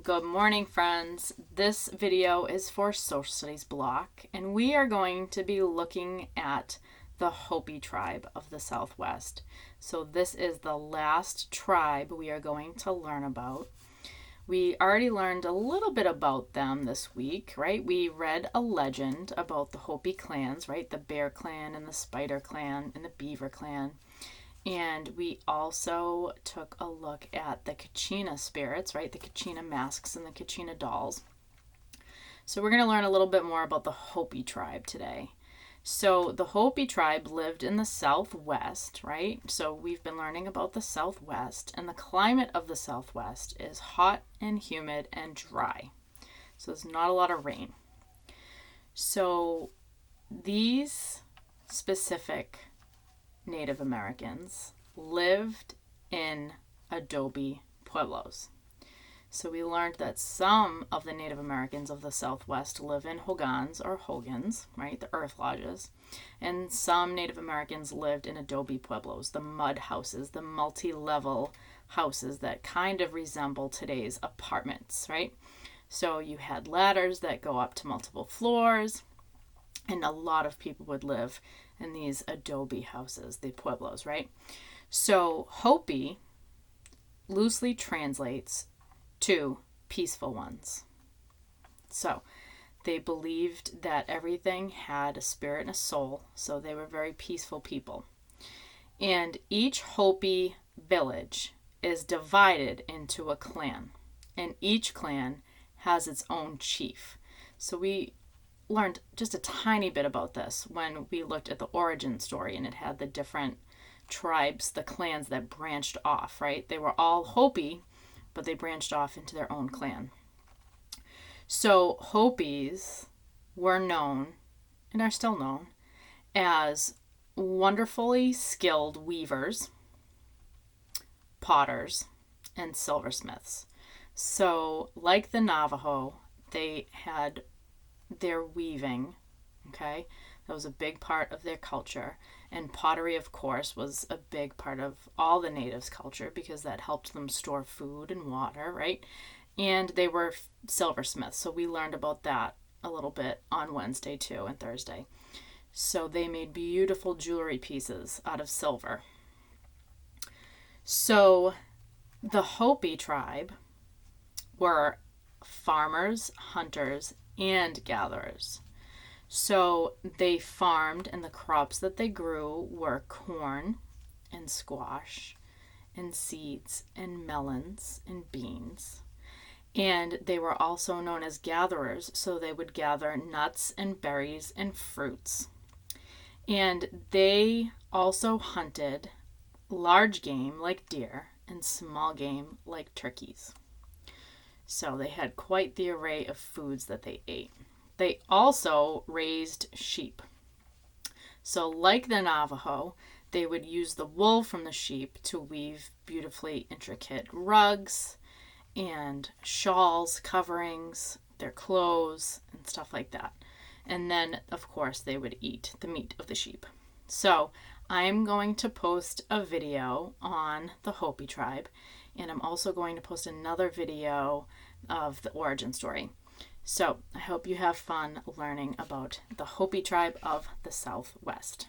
Good morning, friends. This video is for Social Studies block, and we are going to be looking at the Hopi tribe of the Southwest. So this is the last tribe we are going to learn about. We already learned a little bit about them this week, right? We read a legend about the Hopi clans, right? The Bear Clan and the Spider Clan and the Beaver Clan. And we also took a look at the Kachina spirits, right? The Kachina masks and the Kachina dolls. So we're going to learn a little bit more about the Hopi tribe today. So the Hopi tribe lived in the Southwest, right? So we've been learning about the Southwest, and the climate of the Southwest is hot and humid and dry. So there's not a lot of rain. So these specific Native Americans lived in adobe pueblos. So we learned that some of the Native Americans of the Southwest live in hogans or hogans, right, the earth lodges, and some Native Americans lived in adobe pueblos, the mud houses, the multi-level houses that kind of resemble today's apartments, right? So you had ladders that go up to multiple floors, and a lot of people would live in these adobe houses, the pueblos, right? So Hopi loosely translates to peaceful ones. So they believed that everything had a spirit and a soul, so they were very peaceful people. And each Hopi village is divided into a clan, and each clan has its own chief. So we learned just a tiny bit about this when we looked at the origin story, and it had the different tribes, the clans that branched off, right? They were all Hopi, but they branched off into their own clan. So Hopis were known, and are still known, as wonderfully skilled weavers, potters, and silversmiths. So like the Navajo, they had their weaving, okay? That was a big part of their culture. And pottery, of course, was a big part of all the natives' culture because that helped them store food and water, right? And they were silversmiths, so we learned about that a little bit on Wednesday too and Thursday. So they made beautiful jewelry pieces out of silver. So the Hopi tribe were farmers, hunters, and gatherers. So they farmed, and the crops that they grew were corn and squash and seeds and melons and beans. And they were also known as gatherers, so they would gather nuts and berries and fruits. And they also hunted large game like deer and small game like turkeys. So they had quite the array of foods that they ate. They also raised sheep. So like the Navajo, they would use the wool from the sheep to weave beautifully intricate rugs and shawls, coverings, their clothes, and stuff like that. And then, of course, they would eat the meat of the sheep. So I'm going to post a video on the Hopi tribe, and I'm also going to post another video of the origin story. So I hope you have fun learning about the Hopi tribe of the Southwest.